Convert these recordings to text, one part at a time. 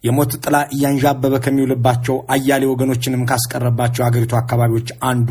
የሞት ጥላ እያንዣበበ ከሚውልባቸው አያሌ ወገኖችንም ካስቀረባቸው አገሪቱ አካባቢዎች አንዱ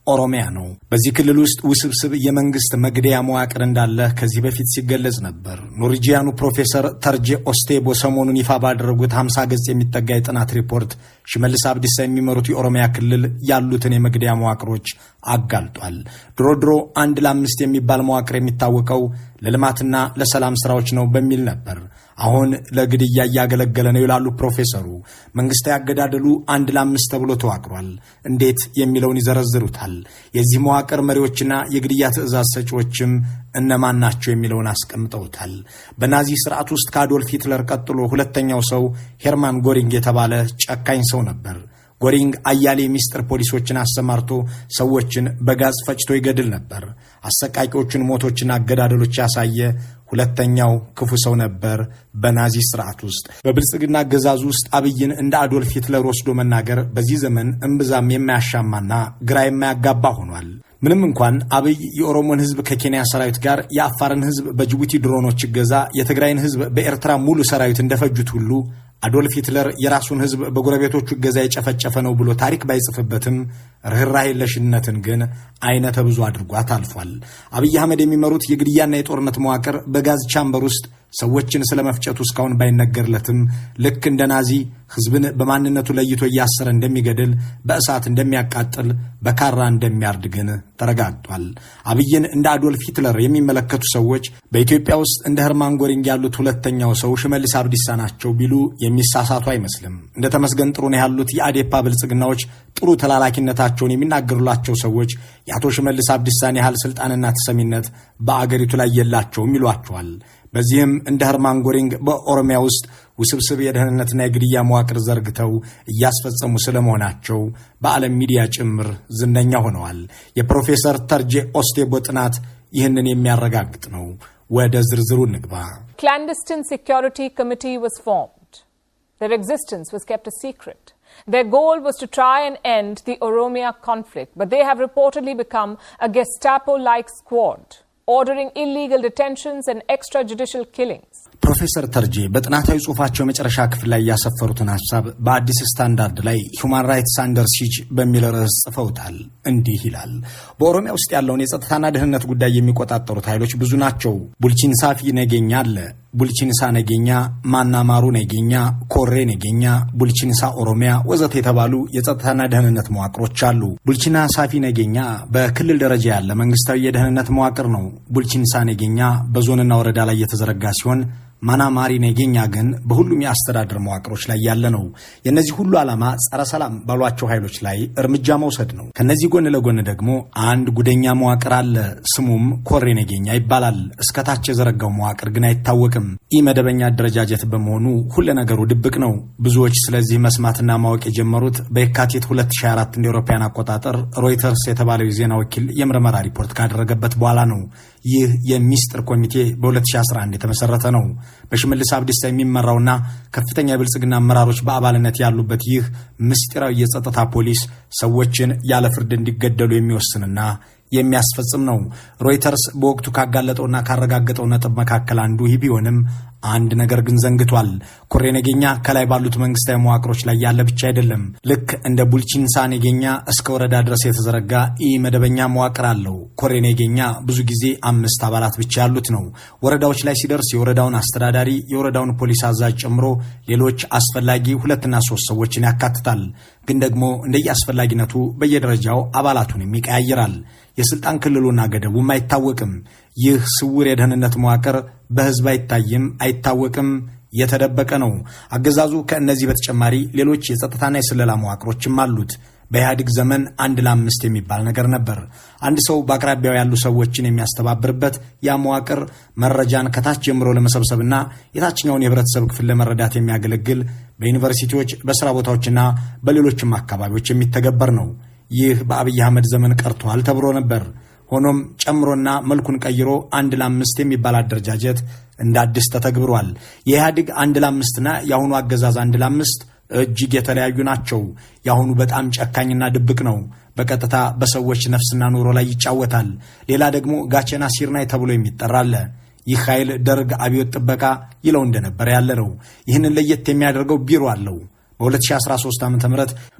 ኦሮሚያ ነው። በዚህ ክልል ውስጥ ውስብስብ የመንግስት መግደያ መዋቅር እንዳለ ከዚህ በፊት ሲገለጽ ነበር። ኖርዌጂያኑ ፕሮፌሰር ተርጄ ኦስቴቦ ሰሞኑን ይፋ ባደረጉት 50 ገጽ የሚጠጋ የጥናት ሪፖርት ሽመልስ አብዲሳ የሚመሩት የኦሮሚያ ክልል ያሉትን የመግደያ መዋቅሮች አጋልጧል። ድሮ 1 ለ5 የሚባል መዋቅር የሚታወቀው ለልማትና ለሰላም ስራዎች ነው በሚል ነበር። አሁን ለግድያ እያገለገለ ነው ይላሉ ፕሮፌሰሩ። መንግስታዊ አገዳደሉ 1 ለ5 ተብሎ ተዋቅሯል። እንዴት የሚለውን ይዘረዝሩታል። የዚህ መዋቅር መሪዎችና የግድያ ትዕዛዝ ሰጪዎችም እነማን ናቸው የሚለውን አስቀምጠውታል። በናዚ ስርዓት ውስጥ ከአዶልፍ ሂትለር ቀጥሎ ሁለተኛው ሰው ሄርማን ጎሪንግ የተባለ ጨካኝ ሰው ነበር። ጎሪንግ አያሌ ሚስጥር ፖሊሶችን አሰማርቶ ሰዎችን በጋዝ ፈጭቶ ይገድል ነበር። አሰቃቂዎቹን ሞቶችና አገዳደሎች ያሳየ ሁለተኛው ክፉ ሰው ነበር በናዚ ስርዓት ውስጥ። በብልጽግና አገዛዝ ውስጥ አብይን እንደ አዶልፍ ሂትለር ወስዶ መናገር በዚህ ዘመን እምብዛም የማያሻማና ግራ የማያጋባ ሆኗል። ምንም እንኳን አብይ የኦሮሞን ህዝብ ከኬንያ ሰራዊት ጋር፣ የአፋርን ህዝብ በጅቡቲ ድሮኖች ገዛ፣ የትግራይን ህዝብ በኤርትራ ሙሉ ሰራዊት እንደፈጁት ሁሉ አዶልፍ ሂትለር የራሱን ህዝብ በጎረቤቶቹ ገዛ የጨፈጨፈ ነው ብሎ ታሪክ ባይጽፍበትም ርህራሄ የለሽነትን ግን አይነተ ብዙ አድርጓት አልፏል። አብይ አህመድ የሚመሩት የግድያና የጦርነት መዋቅር በጋዝ ቻምበር ውስጥ ሰዎችን ስለመፍጨቱ እስካሁን ባይነገርለትም ልክ እንደ ናዚ ህዝብን በማንነቱ ለይቶ እያሰረ እንደሚገድል፣ በእሳት እንደሚያቃጥል፣ በካራ እንደሚያርድ ግን ተረጋግጧል። አብይን እንደ አዶልፍ ሂትለር የሚመለከቱ ሰዎች በኢትዮጵያ ውስጥ እንደ ሄርማን ጎሪንግ ያሉት ሁለተኛው ሰው ሽመልስ አብዲሳ ናቸው ቢሉ የሚሳሳቱ አይመስልም። እንደ ተመስገን ጥሩነህ ያሉት የአዴፓ ብልጽግናዎች ጥሩ ተላላኪነታቸውን የሚናገሩላቸው ሰዎች የአቶ ሽመልስ አብዲሳን ያህል ስልጣንና ተሰሚነት በአገሪቱ ላይ የላቸውም ይሏቸዋል። በዚህም እንደ ሄርማን ጎሪንግ በኦሮሚያ ውስጥ ውስብስብ የደህንነትና የግድያ መዋቅር ዘርግተው እያስፈጸሙ ስለመሆናቸው በዓለም ሚዲያ ጭምር ዝነኛ ሆነዋል። የፕሮፌሰር ተርጄ ኦስቴቦ ጥናት ይህንን የሚያረጋግጥ ነው። ወደ ዝርዝሩ እንግባ። Clandestine security committee was formed. Their existence was kept a secret. Their goal was to try and end the Oromia conflict, but they have reportedly become a Gestapo-like squad, ordering illegal detentions and extrajudicial killings. ፕሮፌሰር ተርጄ በጥናታዊ ጽሑፋቸው መጨረሻ ክፍል ላይ ያሰፈሩትን ሐሳብ በአዲስ ስታንዳርድ ላይ ሁማን ራይትስ አንደር ሲጅ በሚል ርዕስ ጽፈውታል። እንዲህ ይላል። በኦሮሚያ ውስጥ ያለውን የጸጥታና ደህንነት ጉዳይ የሚቆጣጠሩት ኃይሎች ብዙ ናቸው። ቡልቺንሳፊ ነገኛ አለ፣ ቡልቺንሳ ነገኛ፣ ማናማሩ ነገኛ፣ ኮሬ ነገኛ፣ ቡልቺንሳ ኦሮሚያ ወዘተ የተባሉ የጸጥታና ደህንነት መዋቅሮች አሉ። ቡልቺና ሳፊ ነገኛ በክልል ደረጃ ያለ መንግስታዊ የደህንነት መዋቅር ነው። ቡልቺንሳ ነገኛ በዞንና ወረዳ ላይ የተዘረጋ ሲሆን ማናማሪ ነገኛ ግን በሁሉም የአስተዳደር መዋቅሮች ላይ ያለ ነው። የነዚህ ሁሉ ዓላማ ጸረ ሰላም ባሏቸው ኃይሎች ላይ እርምጃ መውሰድ ነው። ከነዚህ ጎን ለጎን ደግሞ አንድ ጉደኛ መዋቅር አለ። ስሙም ኮሬ ነገኛ ይባላል። እስከታች የዘረጋው መዋቅር ግን አይታወቅም። ኢመደበኛ አደረጃጀት በመሆኑ ሁሉ ነገሩ ድብቅ ነው። ብዙዎች ስለዚህ መስማትና ማወቅ የጀመሩት በየካቲት 2024 እንደ አውሮፓውያን አቆጣጠር ሮይተርስ የተባለው የዜና ወኪል የምርመራ ሪፖርት ካደረገበት በኋላ ነው። ይህ የሚስጥር ኮሚቴ በ2011 የተመሰረተ ነው። በሽመልስ አብዲሳ የሚመራውና ከፍተኛ የብልጽግና አመራሮች በአባልነት ያሉበት ይህ ምስጢራዊ የጸጥታ ፖሊስ ሰዎችን ያለ ፍርድ እንዲገደሉ የሚወስንና የሚያስፈጽም ነው። ሮይተርስ በወቅቱ ካጋለጠውና ካረጋገጠው ነጥብ መካከል አንዱ ይህ ቢሆንም አንድ ነገር ግን ዘንግቷል። ኮሬ ነገኛ ከላይ ባሉት መንግስታዊ መዋቅሮች ላይ ያለ ብቻ አይደለም። ልክ እንደ ቡልቺንሳ ነገኛ እስከ ወረዳ ድረስ የተዘረጋ መደበኛ መዋቅር አለው። ኮሬ ነገኛ ብዙ ጊዜ 5 አባላት ብቻ ያሉት ነው። ወረዳዎች ላይ ሲደርስ የወረዳውን አስተዳዳሪ፣ የወረዳውን ፖሊስ አዛዥ ጨምሮ ሌሎች አስፈላጊ 2 እና 3 ሰዎችን ያካትታል። ግን ደግሞ እንደየአስፈላጊነቱ በየደረጃው አባላቱን ይቀያይራል። የስልጣን ክልሉና ገደቡም አይታወቅም። ይህ ስውር የደህንነት መዋቅር በህዝብ አይታይም፣ አይታወቅም፣ የተደበቀ ነው። አገዛዙ ከእነዚህ በተጨማሪ ሌሎች የጸጥታና የስለላ መዋቅሮችም አሉት። በኢህአዴግ ዘመን 1 ለ5 የሚባል ነገር ነበር። አንድ ሰው በአቅራቢያው ያሉ ሰዎችን የሚያስተባብርበት ያ መዋቅር መረጃን ከታች ጀምሮ ለመሰብሰብና የታችኛውን የህብረተሰብ ክፍል ለመረዳት የሚያገለግል በዩኒቨርሲቲዎች፣ በስራ ቦታዎችና በሌሎችም አካባቢዎች የሚተገበር ነው። ይህ በአብይ አህመድ ዘመን ቀርቷል ተብሎ ነበር። ሆኖም ጨምሮና መልኩን ቀይሮ 1 ለ5 የሚባል አደረጃጀት እንደ አዲስ ተተግብሯል። የኢህአዴግ 1 ለ5ና የአሁኑ አገዛዝ 1 ለ5 እጅግ የተለያዩ ናቸው። የአሁኑ በጣም ጨካኝና ድብቅ ነው። በቀጥታ በሰዎች ነፍስና ኑሮ ላይ ይጫወታል። ሌላ ደግሞ ጋቸና ሲርናይ ተብሎ የሚጠራ አለ። ይህ ኃይል ደርግ አብዮት ጥበቃ ይለው እንደነበር ያለ ነው። ይህንን ለየት የሚያደርገው ቢሮ አለው። በ2013 ዓ.ም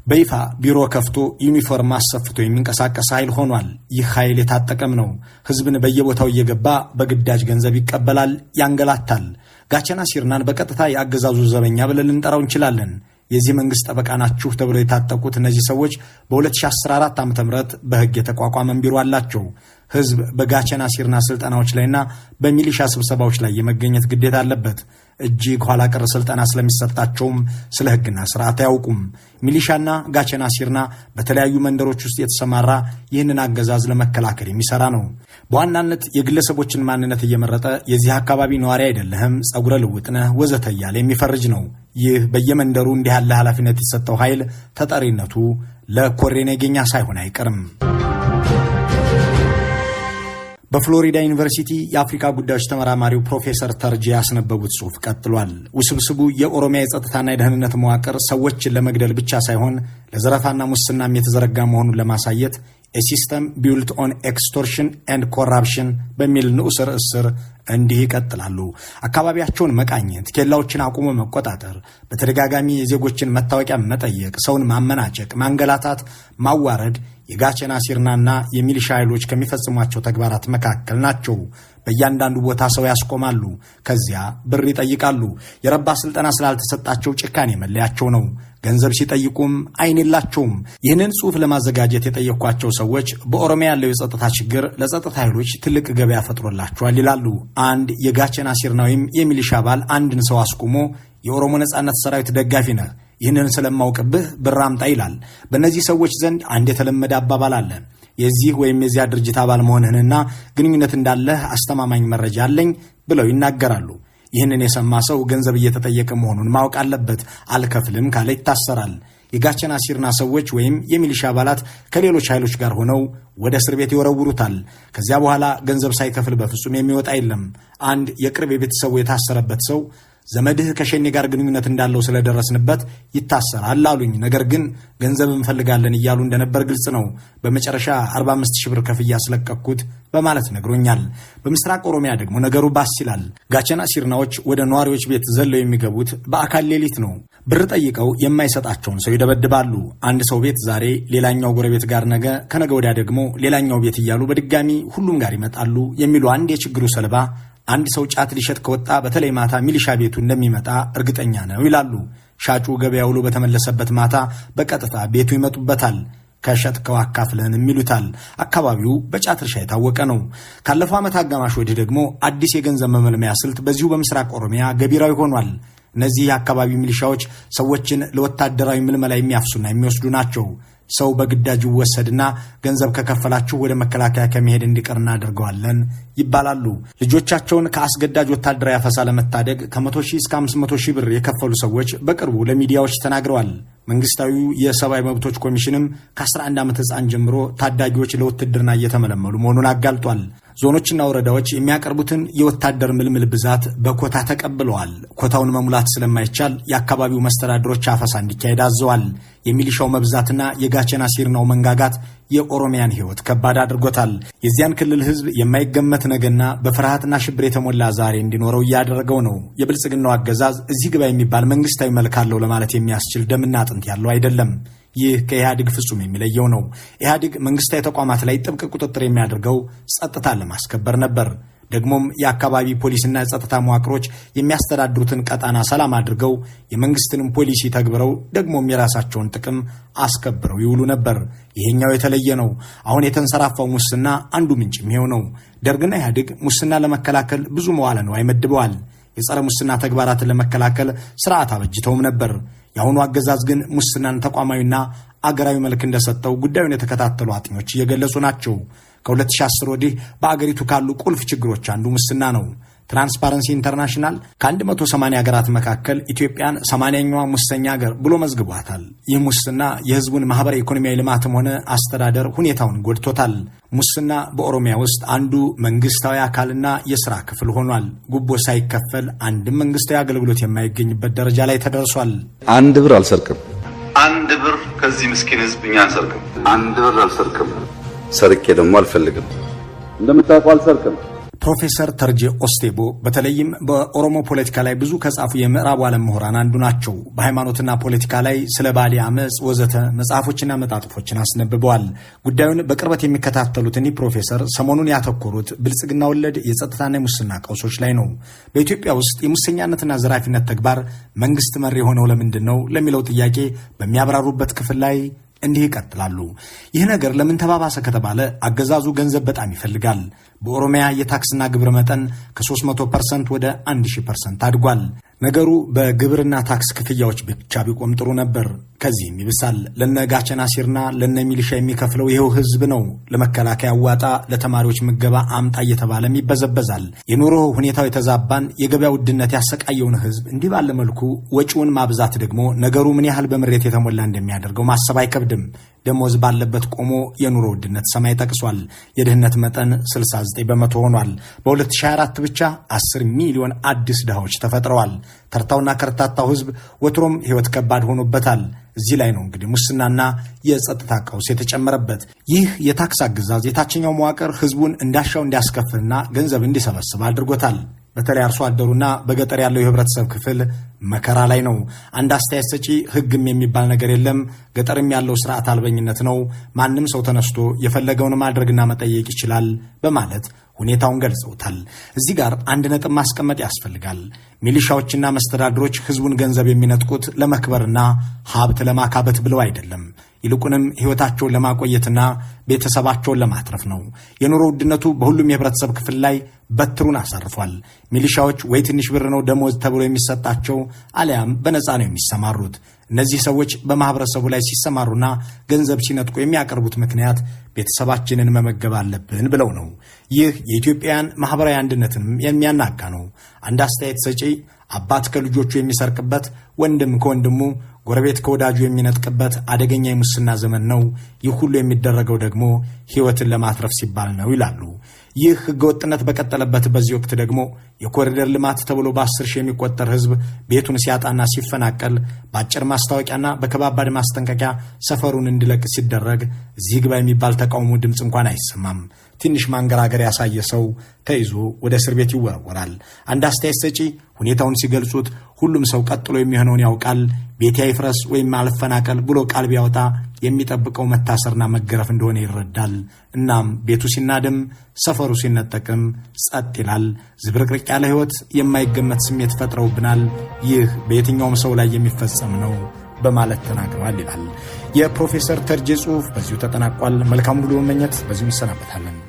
በይፋ ቢሮ ከፍቶ ዩኒፎርም አሰፍቶ የሚንቀሳቀስ ኃይል ሆኗል። ይህ ኃይል የታጠቀም ነው። ህዝብን በየቦታው እየገባ በግዳጅ ገንዘብ ይቀበላል፣ ያንገላታል። ጋቸና ሲርናን በቀጥታ የአገዛዙ ዘበኛ ብለን ልንጠራው እንችላለን። የዚህ መንግስት ጠበቃ ናችሁ ተብለው የታጠቁት እነዚህ ሰዎች በ2014 ዓ.ም በህግ የተቋቋመ ቢሮ አላቸው። ህዝብ በጋቸና ሲርና ስልጠናዎች ላይና በሚሊሻ ስብሰባዎች ላይ የመገኘት ግዴታ አለበት። እጅግ ኋላ ቀር ስልጠና ስለሚሰጣቸውም ስለ ህግና ስርዓት አያውቁም። ሚሊሻና ጋቸና ሲርና በተለያዩ መንደሮች ውስጥ የተሰማራ ይህንን አገዛዝ ለመከላከል የሚሰራ ነው። በዋናነት የግለሰቦችን ማንነት እየመረጠ የዚህ አካባቢ ነዋሪ አይደለህም፣ ጸጉረ ልውጥ ነህ፣ ወዘተ እያለ የሚፈርጅ ነው። ይህ በየመንደሩ እንዲህ ያለ ኃላፊነት የተሰጠው ኃይል ተጠሪነቱ ለኮሬ ነገኛ ሳይሆን አይቀርም። በፍሎሪዳ ዩኒቨርሲቲ የአፍሪካ ጉዳዮች ተመራማሪው ፕሮፌሰር ተርጂ ያስነበቡት ጽሑፍ ቀጥሏል። ውስብስቡ የኦሮሚያ የጸጥታና የደህንነት መዋቅር ሰዎችን ለመግደል ብቻ ሳይሆን ለዘረፋና ሙስናም የተዘረጋ መሆኑን ለማሳየት ሲስተም ቢልት ኦን ኤክስቶርሽን ኤንድ ኮራፕሽን በሚል ንዑስ ርዕስ ስር እንዲህ ይቀጥላሉ። አካባቢያቸውን መቃኘት፣ ኬላዎችን አቁሞ መቆጣጠር፣ በተደጋጋሚ የዜጎችን መታወቂያ መጠየቅ፣ ሰውን ማመናጨቅ፣ ማንገላታት፣ ማዋረድ የጋቸና ሲርናና የሚሊሻ ኃይሎች ከሚፈጽሟቸው ተግባራት መካከል ናቸው። በእያንዳንዱ ቦታ ሰው ያስቆማሉ፣ ከዚያ ብር ይጠይቃሉ። የረባ ስልጠና ስላልተሰጣቸው ጭካኔ መለያቸው ነው። ገንዘብ ሲጠይቁም አይን የላቸውም። ይህንን ጽሑፍ ለማዘጋጀት የጠየኳቸው ሰዎች በኦሮሚያ ያለው የጸጥታ ችግር ለጸጥታ ኃይሎች ትልቅ ገበያ ፈጥሮላቸዋል ይላሉ። አንድ የጋቸና ሲርና ወይም የሚሊሻ አባል አንድን ሰው አስቁሞ የኦሮሞ ነጻነት ሰራዊት ደጋፊ ነህ፣ ይህንን ስለማውቅብህ ብር አምጣ ይላል። በእነዚህ ሰዎች ዘንድ አንድ የተለመደ አባባል አለ። የዚህ ወይም የዚያ ድርጅት አባል መሆንህንና ግንኙነት እንዳለህ አስተማማኝ መረጃ አለኝ ብለው ይናገራሉ። ይህንን የሰማ ሰው ገንዘብ እየተጠየቀ መሆኑን ማወቅ አለበት። አልከፍልም ካለ ይታሰራል። የጋቸና ሲርና ሰዎች ወይም የሚሊሻ አባላት ከሌሎች ኃይሎች ጋር ሆነው ወደ እስር ቤት ይወረውሩታል። ከዚያ በኋላ ገንዘብ ሳይከፍል በፍጹም የሚወጣ የለም። አንድ የቅርብ የቤተሰቡ የታሰረበት ሰው ዘመድህ ከሸኔ ጋር ግንኙነት እንዳለው ስለደረስንበት ይታሰራል አሉኝ። ነገር ግን ገንዘብ እንፈልጋለን እያሉ እንደነበር ግልጽ ነው። በመጨረሻ 45,000 ብር ከፍያ ያስለቀቅኩት በማለት ነግሮኛል። በምስራቅ ኦሮሚያ ደግሞ ነገሩ ባስ ይላል። ጋቸና ሲርናዎች ወደ ነዋሪዎች ቤት ዘለው የሚገቡት በአካል ሌሊት ነው። ብር ጠይቀው የማይሰጣቸውን ሰው ይደበድባሉ። አንድ ሰው ቤት ዛሬ፣ ሌላኛው ጎረቤት ጋር ነገ፣ ከነገ ወዲያ ደግሞ ሌላኛው ቤት እያሉ በድጋሚ ሁሉም ጋር ይመጣሉ የሚሉ አንድ የችግሩ ሰለባ አንድ ሰው ጫት ሊሸጥ ከወጣ በተለይ ማታ ሚሊሻ ቤቱ እንደሚመጣ እርግጠኛ ነው ይላሉ። ሻጩ ገበያ ውሎ በተመለሰበት ማታ በቀጥታ ቤቱ ይመጡበታል። ከሸጥከው አካፍለን ይሉታል። አካባቢው በጫት እርሻ የታወቀ ነው። ካለፈው ዓመት አጋማሽ ወዲህ ደግሞ አዲስ የገንዘብ መመልመያ ስልት በዚሁ በምስራቅ ኦሮሚያ ገቢራዊ ሆኗል። እነዚህ የአካባቢ ሚሊሻዎች ሰዎችን ለወታደራዊ ምልመላ የሚያፍሱና የሚወስዱ ናቸው። ሰው በግዳጅ ይወሰድና ገንዘብ ከከፈላችሁ ወደ መከላከያ ከመሄድ እንዲቀር እናደርገዋለን ይባላሉ። ልጆቻቸውን ከአስገዳጅ ወታደራዊ አፈሳ ለመታደግ ከ100,000 እስከ 500,000 ብር የከፈሉ ሰዎች በቅርቡ ለሚዲያዎች ተናግረዋል። መንግስታዊው የሰብአዊ መብቶች ኮሚሽንም ከ11 ዓመት ሕፃን ጀምሮ ታዳጊዎች ለውትድርና እየተመለመሉ መሆኑን አጋልጧል። ዞኖችና ወረዳዎች የሚያቀርቡትን የወታደር ምልምል ብዛት በኮታ ተቀብለዋል። ኮታውን መሙላት ስለማይቻል የአካባቢው መስተዳድሮች አፈሳ እንዲካሄድ አዘዋል። የሚሊሻው መብዛትና የጋቸና ሲርናው መንጋጋት የኦሮሚያን ሕይወት ከባድ አድርጎታል። የዚያን ክልል ሕዝብ የማይገመት ነገና በፍርሃትና ሽብር የተሞላ ዛሬ እንዲኖረው እያደረገው ነው። የብልጽግናው አገዛዝ እዚህ ግባ የሚባል መንግስታዊ መልክ አለው ለማለት የሚያስችል ደምና አጥንት ያለው አይደለም። ይህ ከኢህአዴግ ፍጹም የሚለየው ነው። ኢህአዴግ መንግስታዊ ተቋማት ላይ ጥብቅ ቁጥጥር የሚያደርገው ጸጥታን ለማስከበር ነበር። ደግሞም የአካባቢ ፖሊስና የጸጥታ መዋቅሮች የሚያስተዳድሩትን ቀጣና ሰላም አድርገው የመንግስትንም ፖሊሲ ተግብረው ደግሞም የራሳቸውን ጥቅም አስከብረው ይውሉ ነበር። ይሄኛው የተለየ ነው። አሁን የተንሰራፋው ሙስና አንዱ ምንጭም ይሄው ነው። ደርግና ኢህአዴግ ሙስና ለመከላከል ብዙ መዋለ ንዋይ መድበዋል። የጸረ ሙስና ተግባራትን ለመከላከል ስርዓት አበጅተውም ነበር። የአሁኑ አገዛዝ ግን ሙስናን ተቋማዊና አገራዊ መልክ እንደሰጠው ጉዳዩን የተከታተሉ አጥኞች እየገለጹ ናቸው። ከ2010 ወዲህ በአገሪቱ ካሉ ቁልፍ ችግሮች አንዱ ሙስና ነው። ትራንስፓረንሲ ኢንተርናሽናል ከ180 ሀገራት መካከል ኢትዮጵያን 80ኛዋ ሙሰኛ ሀገር ብሎ መዝግቧታል። ይህ ሙስና የህዝቡን ማህበራዊ ኢኮኖሚያዊ ልማትም ሆነ አስተዳደር ሁኔታውን ጎድቶታል። ሙስና በኦሮሚያ ውስጥ አንዱ መንግስታዊ አካልና የሥራ ክፍል ሆኗል። ጉቦ ሳይከፈል አንድም መንግስታዊ አገልግሎት የማይገኝበት ደረጃ ላይ ተደርሷል። አንድ ብር አልሰርቅም። አንድ ብር ከዚህ ምስኪን ህዝብ እኛ አንሰርቅም። አንድ ብር አልሰርቅም። ሰርቄ ደግሞ አልፈልግም። እንደምታውቀው አልሰርቅም። ፕሮፌሰር ተርጄ ኦስቴቦ በተለይም በኦሮሞ ፖለቲካ ላይ ብዙ ከጻፉ የምዕራቡ ዓለም ምሁራን አንዱ ናቸው። በሃይማኖትና ፖለቲካ ላይ ስለ ባሌ አመጽ ወዘተ መጽሐፎችና መጣጥፎችን አስነብበዋል። ጉዳዩን በቅርበት የሚከታተሉት እኒህ ፕሮፌሰር ሰሞኑን ያተኮሩት ብልጽግና ወለድ የጸጥታና የሙስና ቀውሶች ላይ ነው። በኢትዮጵያ ውስጥ የሙሰኛነትና ዘራፊነት ተግባር መንግስት መር የሆነው ለምንድን ነው ለሚለው ጥያቄ በሚያብራሩበት ክፍል ላይ እንዲህ ይቀጥላሉ። ይህ ነገር ለምን ተባባሰ ከተባለ አገዛዙ ገንዘብ በጣም ይፈልጋል። በኦሮሚያ የታክስና ግብር መጠን ከ300% ወደ 1000% አድጓል። ነገሩ በግብርና ታክስ ክፍያዎች ብቻ ቢቆም ጥሩ ነበር። ከዚህም ይብሳል። ለነጋቸና ሲርና ለነ ሚሊሻ የሚከፍለው ይኸው ህዝብ ነው። ለመከላከያ አዋጣ፣ ለተማሪዎች ምገባ አምጣ እየተባለም ይበዘበዛል። የኑሮ ሁኔታው የተዛባን የገበያ ውድነት ያሰቃየውን ህዝብ እንዲህ ባለ መልኩ ወጪውን ማብዛት ደግሞ ነገሩ ምን ያህል በምሬት የተሞላ እንደሚያደርገው ማሰብ አይከብድም። ደሞዝ ባለበት ቆሞ የኑሮ ውድነት ሰማይ ጠቅሷል። የድህነት መጠን 69% ሆኗል። በ2024 ብቻ 10 ሚሊዮን አዲስ ድሃዎች ተፈጥረዋል። ተርታውና ከርታታው ህዝብ ወትሮም ህይወት ከባድ ሆኖበታል። እዚህ ላይ ነው እንግዲህ ሙስናና የጸጥታ ቀውስ የተጨመረበት። ይህ የታክስ አገዛዝ የታችኛው መዋቅር ህዝቡን እንዳሻው እንዲያስከፍልና ገንዘብ እንዲሰበስብ አድርጎታል። በተለይ አርሶ አደሩና በገጠር ያለው የህብረተሰብ ክፍል መከራ ላይ ነው። አንድ አስተያየት ሰጪ ህግም የሚባል ነገር የለም፣ ገጠርም ያለው ስርዓት አልበኝነት ነው፣ ማንም ሰው ተነስቶ የፈለገውን ማድረግና መጠየቅ ይችላል በማለት ሁኔታውን ገልጸውታል። እዚህ ጋር አንድ ነጥብ ማስቀመጥ ያስፈልጋል። ሚሊሻዎችና መስተዳድሮች ህዝቡን ገንዘብ የሚነጥቁት ለመክበርና ሀብት ለማካበት ብለው አይደለም። ይልቁንም ህይወታቸውን ለማቆየትና ቤተሰባቸውን ለማትረፍ ነው። የኑሮ ውድነቱ በሁሉም የህብረተሰብ ክፍል ላይ በትሩን አሳርፏል። ሚሊሻዎች ወይ ትንሽ ብር ነው ደሞዝ ተብሎ የሚሰጣቸው አሊያም በነፃ ነው የሚሰማሩት። እነዚህ ሰዎች በማህበረሰቡ ላይ ሲሰማሩና ገንዘብ ሲነጥቁ የሚያቀርቡት ምክንያት ቤተሰባችንን መመገብ አለብን ብለው ነው። ይህ የኢትዮጵያን ማህበራዊ አንድነትንም የሚያናጋ ነው። አንድ አስተያየት ሰጪ አባት ከልጆቹ የሚሰርቅበት፣ ወንድም ከወንድሙ፣ ጎረቤት ከወዳጁ የሚነጥቅበት አደገኛ የሙስና ዘመን ነው። ይህ ሁሉ የሚደረገው ደግሞ ህይወትን ለማትረፍ ሲባል ነው ይላሉ። ይህ ህገወጥነት በቀጠለበት በዚህ ወቅት ደግሞ የኮሪደር ልማት ተብሎ በ10 ሺህ የሚቆጠር ህዝብ ቤቱን ሲያጣና ሲፈናቀል በአጭር ማስታወቂያና በከባባድ ማስጠንቀቂያ ሰፈሩን እንዲለቅ ሲደረግ እዚህ ግባ የሚባል ተቃውሞ ድምፅ እንኳን አይሰማም። ትንሽ ማንገራገር ያሳየ ሰው ተይዞ ወደ እስር ቤት ይወረወራል። አንድ አስተያየት ሰጪ ሁኔታውን ሲገልጹት ሁሉም ሰው ቀጥሎ የሚሆነውን ያውቃል፣ ቤት አይፍረስ ወይም አልፈናቀል ብሎ ቃል ቢያወጣ የሚጠብቀው መታሰርና መገረፍ እንደሆነ ይረዳል። እናም ቤቱ ሲናድም ሰፈሩ ሲነጠቅም ጸጥ ይላል። ዝብርቅርቅ ያለ ህይወት፣ የማይገመት ስሜት ፈጥረውብናል። ይህ በየትኛውም ሰው ላይ የሚፈጸም ነው በማለት ተናግረዋል ይላል። የፕሮፌሰር ተርጄ ጽሑፍ በዚሁ ተጠናቋል። መልካም ሁሉ መመኘት በዚሁ ይሰናበታለን።